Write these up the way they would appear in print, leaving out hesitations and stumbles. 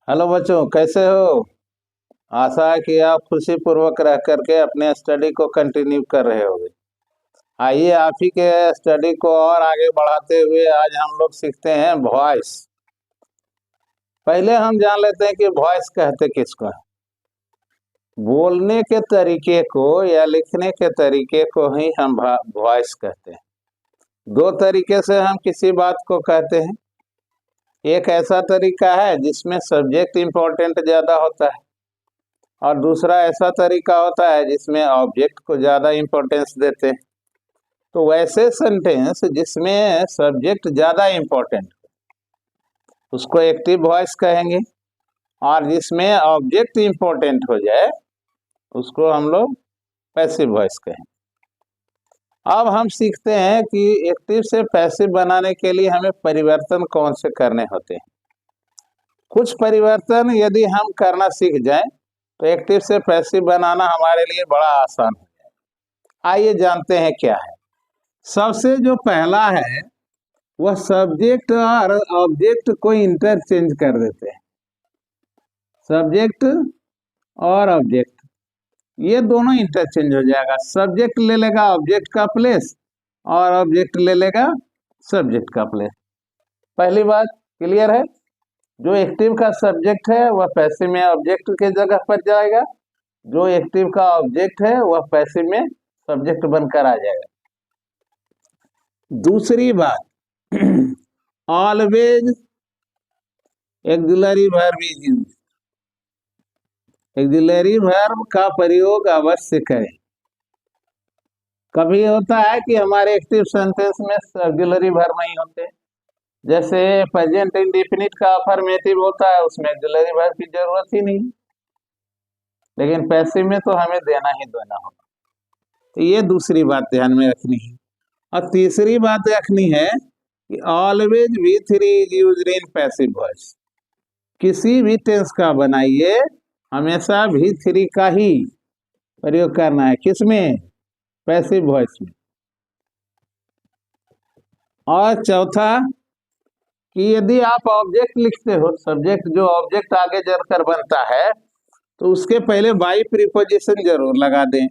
Hello बच्चों, कैसे हो। आशा है कि आप खुशी पूर्वक रह करके अपने स्टडी को कंटिन्यू कर रहे होगे। आइए आप ही के स्टडी को और आगे बढ़ाते हुए आज हम लोग सीखते हैं वॉइस। पहले हम जान लेते हैं कि वॉइस कहते किसको हैं। बोलने के तरीके को या लिखने के तरीके को ही हम वॉइस कहते हैं। दो तरीके से हम किसी बात को कहते हैं। एक ऐसा तरीका है जिसमें सब्जेक्ट इंपॉर्टेंट ज्यादा होता है, और दूसरा ऐसा तरीका होता है जिसमें ऑब्जेक्ट को ज्यादा इंपॉर्टेंस देते हैं। तो वैसे सेंटेंस जिसमें सब्जेक्ट ज्यादा इंपॉर्टेंट उसको एक्टिव वॉइस कहेंगे, और जिसमें ऑब्जेक्ट इंपॉर्टेंट हो जाए उसको हम लोग पैसिव वॉइस कहेंगे। अब हम सीखते हैं कि एक्टिव से पैसिव बनाने के लिए हमें परिवर्तन कौन से करने होते हैं। कुछ परिवर्तन यदि हम करना सीख जाएं तो एक्टिव से पैसिव बनाना हमारे लिए बड़ा आसान है। आइए जानते हैं क्या है। सबसे जो पहला है वह सब्जेक्ट और ऑब्जेक्ट को इंटरचेंज कर देते हैं। सब्जेक्ट और ऑब्जेक्ट ये दोनों इंटरचेंज हो जाएगा। सब्जेक्ट ले लेगा ऑब्जेक्ट का प्लेस और ऑब्जेक्ट ले लेगा सब्जेक्ट का प्लेस। पहली बात क्लियर है। जो एक्टिव का सब्जेक्ट है वह पैसिव में ऑब्जेक्ट के जगह पर जाएगा, जो एक्टिव का ऑब्जेक्ट है वह पैसिव में सब्जेक्ट बनकर आ जाएगा। दूसरी बात, always axillary verb is used. Axillary verb का प्रयोग अवश्य करें। कभी होता है कि हमारे एक्टिव सेंटेंस में एक्सिलरी वर्ब नहीं होते, जैसे प्रेजेंट इंडेफिनिट का अफर्मेटिव होता है, उसमें एक्सिलरी वर्ब की जरूरत ही नहीं, लेकिन पैसिव में तो हमें देना ही देना होगा। तो ये दूसरी बात ध्यान में रखनी है। और तीसरी बात रखनी है कि always we three is used in passive voice. किसी भी टेंस का बनाइए हमेशा भी थ्री का ही प्रयोग करना है। किसमें? पैसिव वॉइस में। और चौथा कि यदि आप ऑब्जेक्ट लिखते हो, सब्जेक्ट जो ऑब्जेक्ट आगे चलकर बनता है, तो उसके पहले बाई प्रीपोजिशन जरूर लगा दें।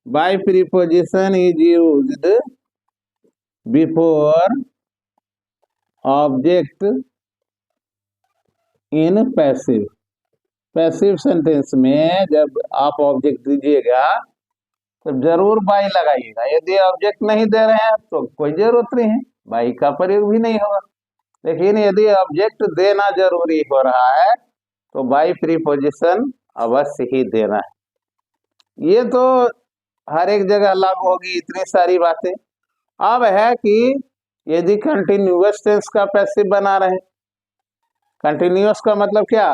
By preposition is used before object in passive. Passive sentence में जब आप ऑब्जेक्ट दीजिएगा तो जरूर बाई लगाइएगा। यदि ऑब्जेक्ट नहीं दे रहे हैं तो कोई जरूरत नहीं है, बाई का प्रयोग भी नहीं होगा। लेकिन यदि ऑब्जेक्ट देना जरूरी हो रहा है तो बाई प्रीपोजिशन अवश्य ही देना है। ये तो हर एक जगह लागू होगी, इतनी सारी बातें। अब है कि यदि कंटिन्यूअस टेंस का पैसिव बना रहे, कंटिन्यूअस का मतलब क्या?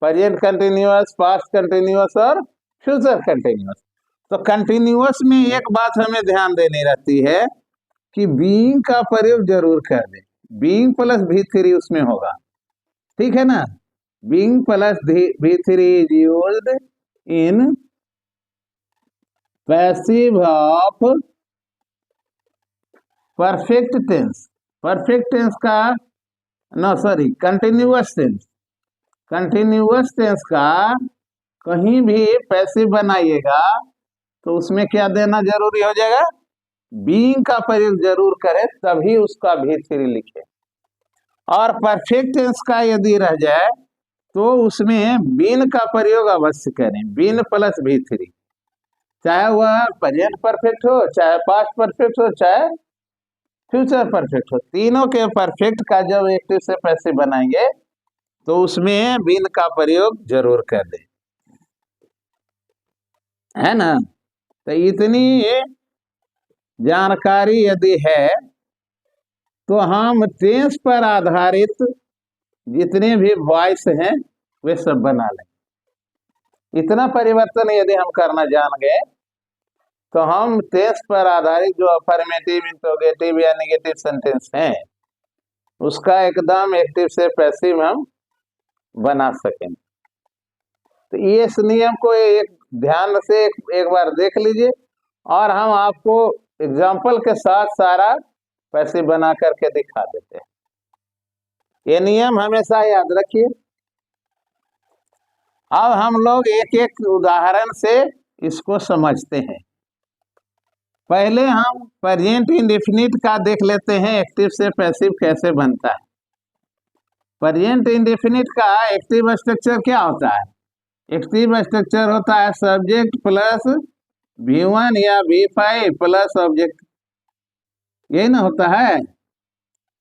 प्रेजेंट कंटिन्यूअस, पास्ट कंटिन्यूअस और फ्यूचर कंटिन्यूअस। तो कंटिन्यूअस में एक बात हमें ध्यान देनी रहती है कि बीइंग का प्रयोग जरूर कर दें। बीइंग प्लस भी थ्री उसमें होगा, ठीक है ना। बीइंग प्लस भी three is used in passive of perfect tense. Perfect tense का, no sorry, continuous tense. Continuous tense का कहीं भी पैसिव बनाइएगा तो उसमें क्या देना जरूरी हो जाएगा? बीइंग का प्रयोग जरूर करें, तभी उसका भी थ्री लिखे। और परफेक्ट टेंस का यदि रह जाए तो उसमें बीन का प्रयोग अवश्य करें। बीन प्लस भी थ्री, चाहे वह प्रेजेंट परफेक्ट हो, चाहे पास्ट परफेक्ट हो, चाहे फ्यूचर परफेक्ट हो, तीनों के परफेक्ट का जब एक्टिव से पैसिव बनाएंगे तो उसमें बीन का प्रयोग जरूर कर दें, है ना। तो इतनी जानकारी यदि है तो हम टेंस पर आधारित जितने भी वॉइस हैं वे सब बना लें। इतना परिवर्तन यदि हम करना जान गए तो हम टेंस पर आधारित जो अफर्मेटिव, इंट्रोगेटिव या नेगेटिव सेंटेंस हैं उसका एकदम एक्टिव से पैसिव हम बना सकें। तो ये इस नियम को एक ध्यान से एक बार देख लीजिए, और हम आपको एग्जाम्पल के साथ सारा पैसिव बना करके दिखा देते हैं। ये नियम हमेशा याद रखिए। अब हम लोग एक एक उदाहरण से इसको समझते हैं। पहले हम प्रेजेंट इंडेफिनिट का देख लेते हैं, एक्टिव से पैसिव कैसे बनता है। प्रेजेंट इंडेफिनिट का एक्टिव स्ट्रक्चर क्या होता है? एक्टिव स्ट्रक्चर होता है सब्जेक्ट प्लस V1 या V5 प्लस ऑब्जेक्ट, यही ना होता है।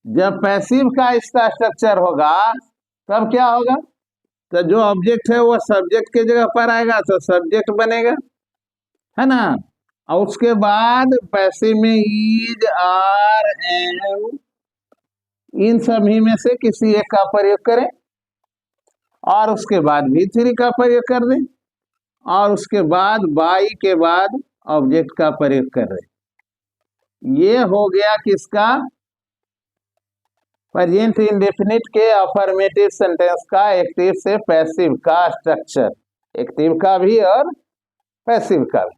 जब पैसिव का इसका स्ट्रक्चर होगा तब क्या होगा? तो जो ऑब्जेक्ट है वो सब्जेक्ट के जगह पर आएगा तो सब्जेक्ट बनेगा, है ना। और उसके बाद पैसिव में इज, आर, एम, इन सभी में से किसी एक का प्रयोग करें और उसके बाद V3 का प्रयोग कर दें और उसके बाद बाई के बाद ऑब्जेक्ट का प्रयोग कर दें। ये हो गया किसका? प्रेजेंट इंडेफिनिट के अफर्मेटिव सेंटेंस का एक्टिव से पैसिव का स्ट्रक्चर, एक्टिव का भी और पैसिव का भी।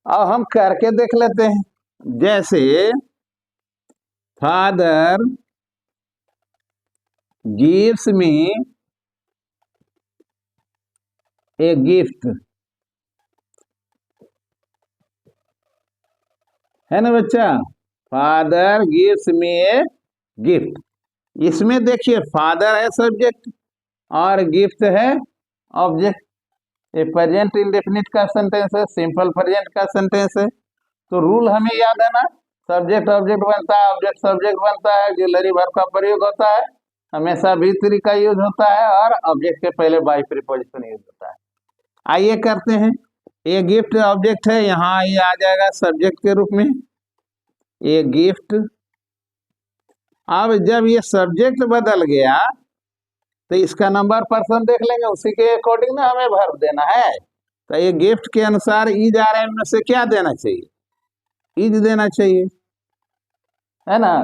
अब हम करके देख लेते हैं। जैसे father gives me a gift, है ना बच्चा। Father gives me a gift, इसमें देखिए फादर है सब्जेक्ट और गिफ्ट है ऑब्जेक्ट। ये प्रेजेंट इंडेफिनिट का सेंटेंस है, सिंपल प्रेजेंट का सेंटेंस है। तो रूल हमें याद है ना, सब्जेक्ट ऑब्जेक्ट बनता है, ऑब्जेक्ट सब्जेक्ट बनता है, ऑक्सिलरी वर्ब का प्रयोग होता है, हमेशा V3 का यूज होता है और ऑब्जेक्ट के पहले बाई प्रीपोजिशन यूज होता है। आइए करते हैं। ये गिफ्ट ऑब्जेक्ट है, यहाँ ये आ जाएगा सब्जेक्ट के रूप में, ये गिफ्ट। अब जब ये सब्जेक्ट बदल गया तो इसका नंबर पर्सन देख लेंगे, उसी के अकॉर्डिंग ना हमें भर देना है। तो ये गिफ्ट के अनुसार इज, आर, एम में से क्या देना चाहिए? इज देना चाहिए, है ना।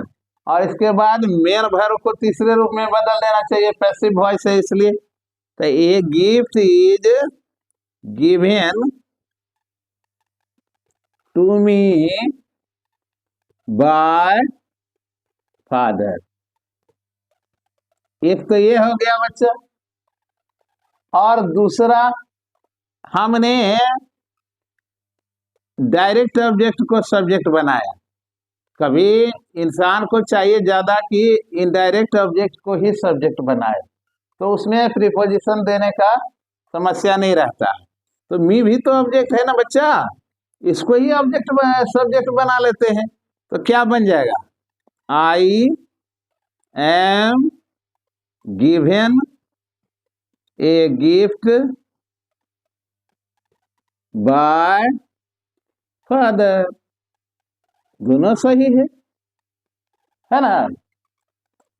और इसके बाद मेन वर्ब को तीसरे रूप में बदल देना चाहिए, पैसिव वॉइस है इसलिए। तो ये gift is given to me by father. एक तो ये हो गया बच्चा। और दूसरा, हमने डायरेक्ट ऑब्जेक्ट को सब्जेक्ट बनाया। कभी इंसान को चाहिए ज्यादा कि इनडायरेक्ट ऑब्जेक्ट को ही सब्जेक्ट बनाए, तो उसमें प्रीपोजिशन देने का समस्या नहीं रहता। तो मी भी तो ऑब्जेक्ट है ना बच्चा, इसको ही ऑब्जेक्ट सब्जेक्ट बना लेते हैं। तो क्या बन जाएगा? I am given a gift bye father, दोनों सही है ना।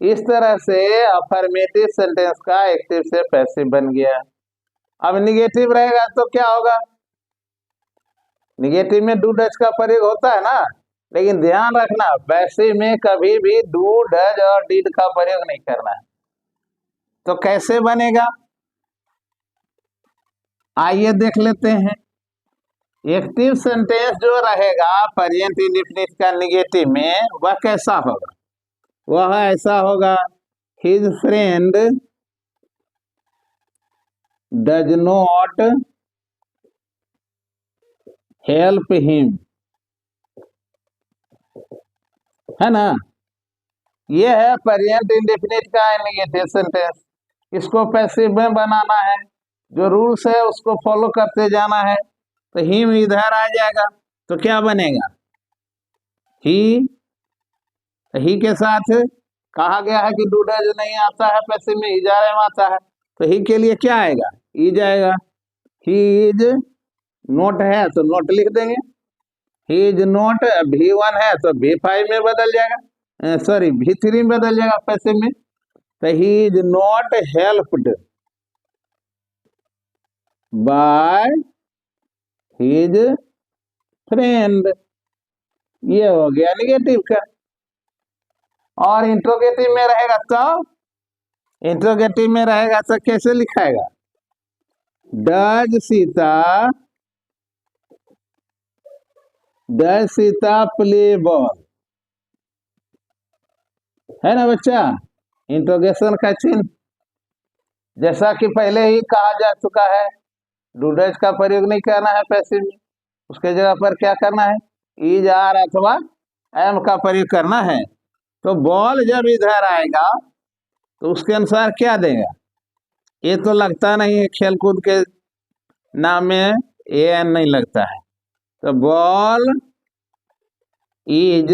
इस तरह से अफर्मेटिव सेंटेंस का एक्टिव से पैसिव बन गया। अब निगेटिव रहेगा तो क्या होगा? निगेटिव में डू डज का प्रयोग होता है ना, लेकिन ध्यान रखना पैसिव में कभी भी डू डज और डिड का प्रयोग नहीं करना है। तो कैसे बनेगा आइए देख लेते हैं। एक्टिव सेंटेंस जो रहेगा प्रेजेंट इंडेफिनिट का निगेटिव में, वह कैसा होगा? वह ऐसा होगा, his friend does not help him, है ना। ये है प्रेजेंट इंडेफिनिट का निगेटिव सेंटेंस। इसको पैसिव में बनाना है, जो रूल्स है उसको फॉलो करते जाना है। तो हिम इधर आ जाएगा तो क्या बनेगा? ही के साथ कहा गया है कि डू डज नहीं आता है पैसिव में, इजारे में आता है। तो ही के लिए क्या आएगा? ई जाएगा। ही इज नोट है तो नोट लिख देंगे, ही इज नोट। V1 है तो V5 में बदल जाएगा, सॉरी V3 में बदल जाएगा पैसिव में। तो he is not helped by his friend, ये हो गया निगेटिव का। और इंट्रोगेटिव में रहेगा तो, इंट्रोगेटिव में रहेगा तो कैसे लिखाएगा? डज सीता प्ले बॉल, है ना बच्चा। इंट्रोगेशन का चिन्ह जैसा कि पहले ही कहा जा चुका है, डू डज का प्रयोग नहीं करना है पैसिव में, उसके जगह पर क्या करना है, इज आर अथवा एम का प्रयोग करना है। तो बॉल जब इधर आएगा तो उसके अनुसार क्या देगा, ये तो लगता नहीं है, खेलकूद के नाम में ए एन नहीं लगता है। तो बॉल इज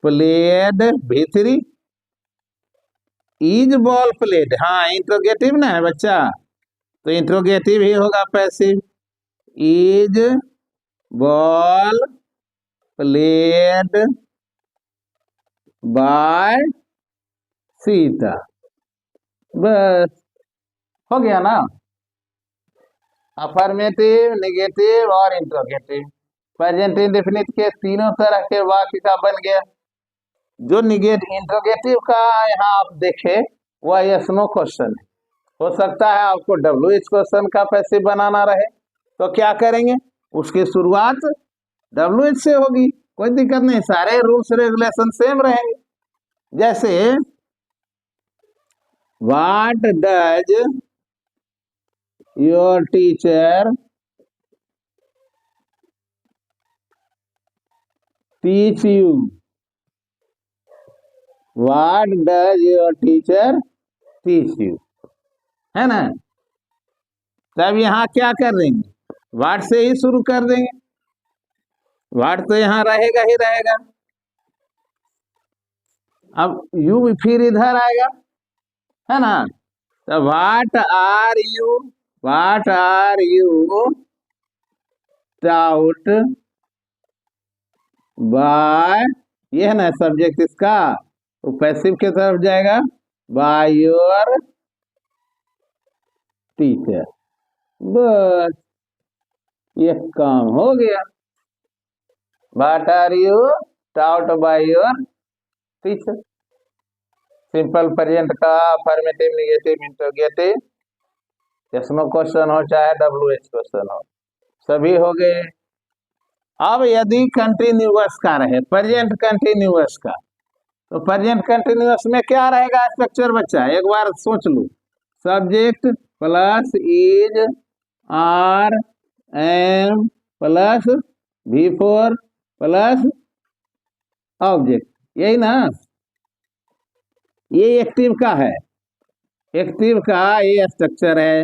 प्लेड भीतरी, इज बॉल प्लेड, हाँ इंट्रोगेटिव ना है बच्चा, तो इंट्रोगेटिव ही होगा passive. Is ball played by Sita, बस हो गया ना। अफर्मेटिव, नेगेटिव और इंट्रोगेटिव, प्रेजेंट इंडेफिनिट के तीनों तरह के वाक्य का बन गया। जो निगेटिव इंट्रोगेटिव का यहाँ आप देखें वह यस नो क्वेश्चन है। हो सकता है आपको डब्ल्यू एच क्वेश्चन का पैसिव बनाना रहे, तो क्या करेंगे, उसकी शुरुआत डब्ल्यू एच से होगी, कोई दिक्कत नहीं, सारे रूल्स रेगुलेशन सेम रहेंगे। जैसे what does your teacher teach you, what does your teacher teach you, है ना। तब यहाँ क्या कर देंगे, व्हाट से ही शुरू कर देंगे, व्हाट तो यहाँ रहेगा ही रहेगा। अब यू फिर इधर आएगा, है ना। तो what are you, what are you taught by, ये है ना सब्जेक्ट इसका, तो पैसिव के तरफ जाएगा, बाय योर टीचर, बस ये काम हो गया। What are you taught by your teacher, simple present का affirmative, negative, interrogative, yes no question हो चाहे डब्ल्यू एच क्वेश्चन हो, सभी हो गए। अब यदि कंटिन्यूअस का रहे, प्रेजेंट कंटिन्यूअस का, तो प्रेजेंट कंटिन्यूअस में क्या रहेगा स्ट्रक्चर बच्चा, एक बार सोच लो, subject plus is are am plus V four plus object, यही ना, ये एक्टिव का है, एक्टिव का ये स्ट्रक्चर है।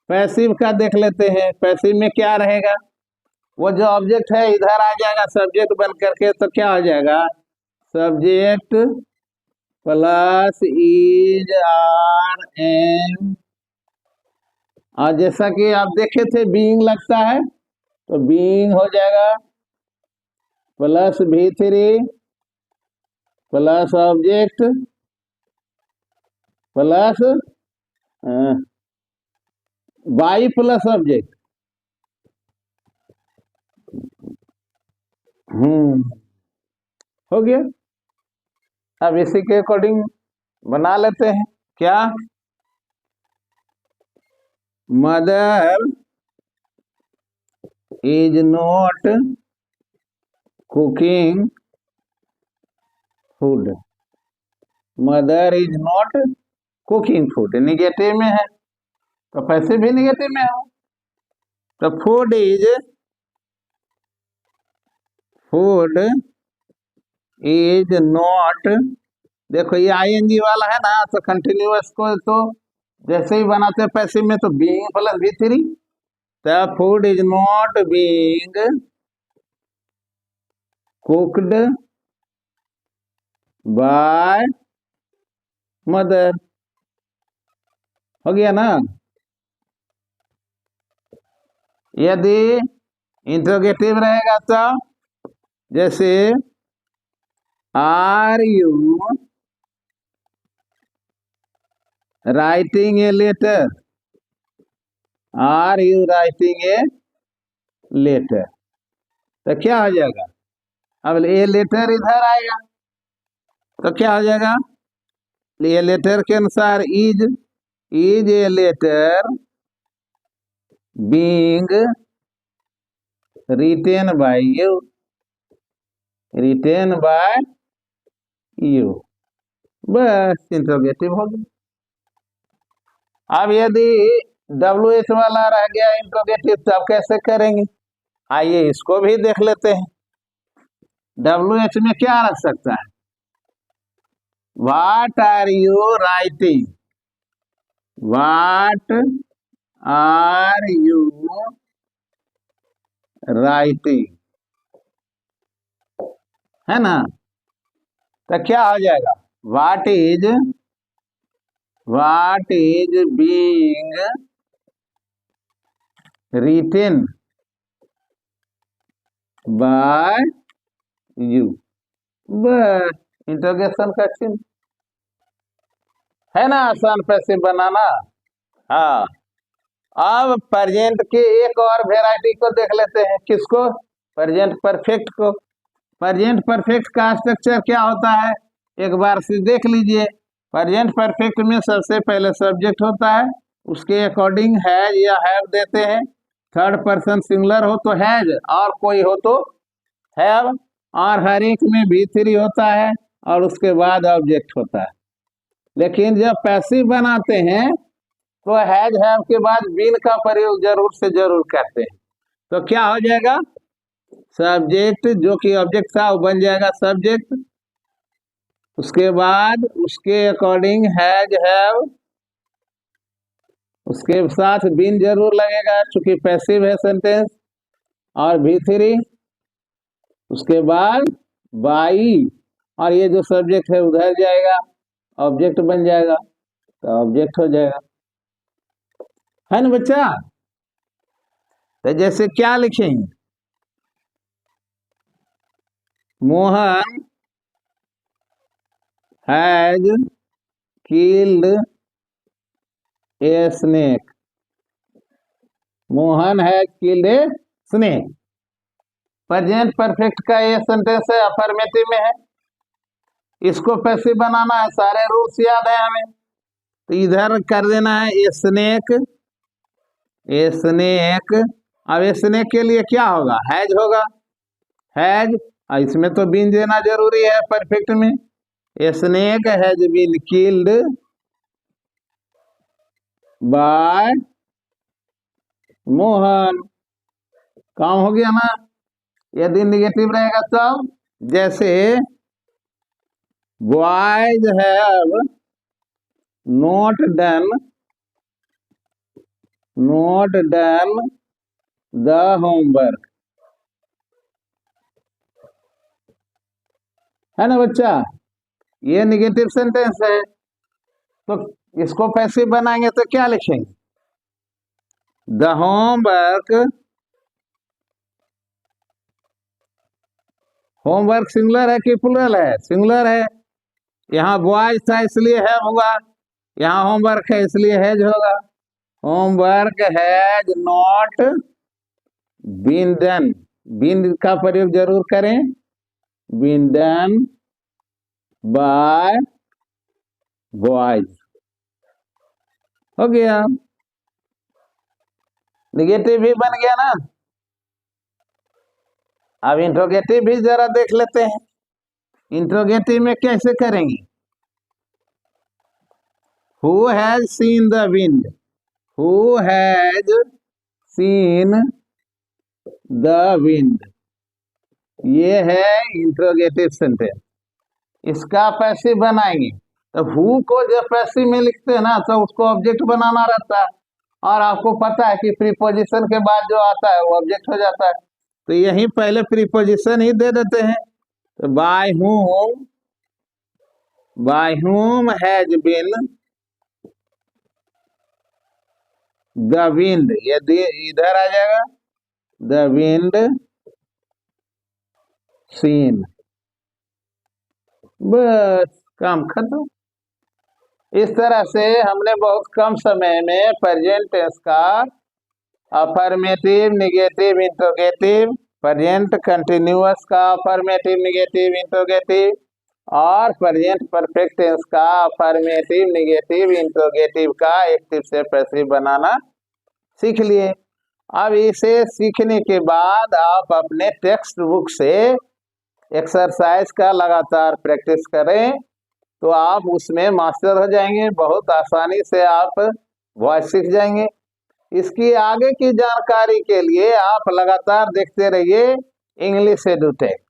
पैसिव का देख लेते हैं, पैसिव में क्या रहेगा, वो जो ऑब्जेक्ट है इधर आ जाएगा सब्जेक्ट बन करके, तो क्या हो जाएगा, subject plus is are am, और जैसा कि आप देखे थे बीइंग लगता है, तो बीइंग हो जाएगा प्लस भी three plus object plus by plus object, हो गया। अब इसी के अकॉर्डिंग बना लेते हैं, क्या, mother is not cooking food, mother is not cooking food negative में है, तो पैसे भी निगेटिव में हो, तो फूड इज नॉट, देखो ये आईएनजी वाला है ना, तो कंटिन्यूअस को तो जैसे ही बनाते हैं पैसिव में, तो बीइंग प्लस भी थ्री, तो food is not being cooked by mother, हो गया ना। यदि इंट्रोगेटिव रहेगा तो जैसे are you writing a letter, are you writing a letter, तो क्या हो जाएगा, अब ये लेटर इधर आएगा, तो क्या हो जाएगा, ये लेटर के अनुसार is a letter being written by you, written by you, बस इंट्रोगेटिव हो गया। अब यदि WH वाला रह गया इंट्रोगेटिव, तो अब कैसे करेंगे? आइए इसको भी देख लेते हैं। WH में क्या रख सकता है? What are you writing? What are you writing? है ना? तो क्या हो जाएगा? What is being written by you? बस इंट्रोगेशन का चिन्ह है ना, आसान पैसे बनाना। हाँ, अब प्रेजेंट के एक और वेराइटी को देख लेते हैं। किसको? प्रेजेंट परफेक्ट को। प्रेजेंट परफेक्ट का स्ट्रक्चर क्या होता है, एक बार से देख लीजिए। प्रेजेंट परफेक्ट में सबसे पहले सब्जेक्ट होता है, उसके अकॉर्डिंग हैज या हैव देते हैं। थर्ड पर्सन सिंगुलर हो तो हैज, और कोई हो तो हैव, और हर एक में V3 होता है, और उसके बाद ऑब्जेक्ट होता है। लेकिन जब पैसिव बनाते हैं तो हैज हैव के बाद बीन का प्रयोग जरूर से जरूर करते हैं। तो क्या हो जाएगा? सब्जेक्ट जो कि ऑब्जेक्ट था वो बन जाएगा सब्जेक्ट, उसके बाद उसके अकॉर्डिंग हैज हैव, उसके साथ बीन जरूर लगेगा चूंकि पैसिव है सेंटेंस, और V3, उसके बाद बाई, और ये जो सब्जेक्ट है उधर जाएगा, ऑब्जेक्ट बन जाएगा, तो ऑब्जेक्ट हो जाएगा। है ना बच्चा? तो जैसे क्या लिखेंगे? Mohan has killed a snake. Mohan has killed a snake. Present perfect का ये सेंटेंस है, अफर्मेटिव में है। इसको पैसिव बनाना है, सारे रूल्स याद है हमें, तो इधर कर देना है ए स्नेक, ए स्नेक। अब ए स्नेक के लिए क्या होगा? हैज होगा, हैज, इसमें तो बीन देना जरूरी है परफेक्ट में। A snake has been killed by Mohan. काम हो गया ना? यदि निगेटिव रहेगा तब, जैसे boys have not done the homework. है ना बच्चा? ये निगेटिव सेंटेंस है, तो इसको पैसिव बनाएंगे तो क्या लिखेंगे? द होमवर्क, होमवर्क सिंगुलर है कि प्लूरल है? सिंगुलर है। यहाँ बॉयज था इसलिए है होगा, यहाँ होमवर्क है इसलिए हैज होगा। Homework has not been done, been का प्रयोग जरूर करें, बीन डन बाय बॉयज। हो गया, निगेटिव भी बन गया ना। अब इंट्रोगेटिव भी जरा देख लेते हैं। इंट्रोगेटिव में कैसे करेंगे? Who has seen the wind, who has seen the wind, ये है इंट्रोगेटिव सेंटेंस। इसका पैसिव बनाएंगे, तो हु को जब पैसिव में लिखते हैं ना तो उसको ऑब्जेक्ट बनाना रहता है, और आपको पता है कि प्रीपोजिशन के बाद जो आता है वो ऑब्जेक्ट हो जाता है, तो यही पहले प्रीपोजिशन ही दे देते हैं। तो by whom has been the wind, ये इधर आ जाएगा, द विंड सीन। बस काम खत्म। इस तरह से हमने बहुत कम समय में प्रेजेंट टेंस का affirmative, negative, interrogative, present continuous का अफर्मेटिव, निगेटिव, इंट्रोगेटिव, और प्रेजेंट परफेक्ट टेंस का अफर्मेटिव, निगेटिव, इंट्रोगेटिव का एक्टिव से पैसिव बनाना सीख लिए। अब इसे सीखने के बाद आप अपने टेक्स्ट बुक से एक्सरसाइज का लगातार प्रैक्टिस करें, तो आप उसमें मास्टर हो जाएंगे। बहुत आसानी से आप वॉइस सीख जाएंगे। इसकी आगे की जानकारी के लिए आप लगातार देखते रहिए इंग्लिश एडुटेक।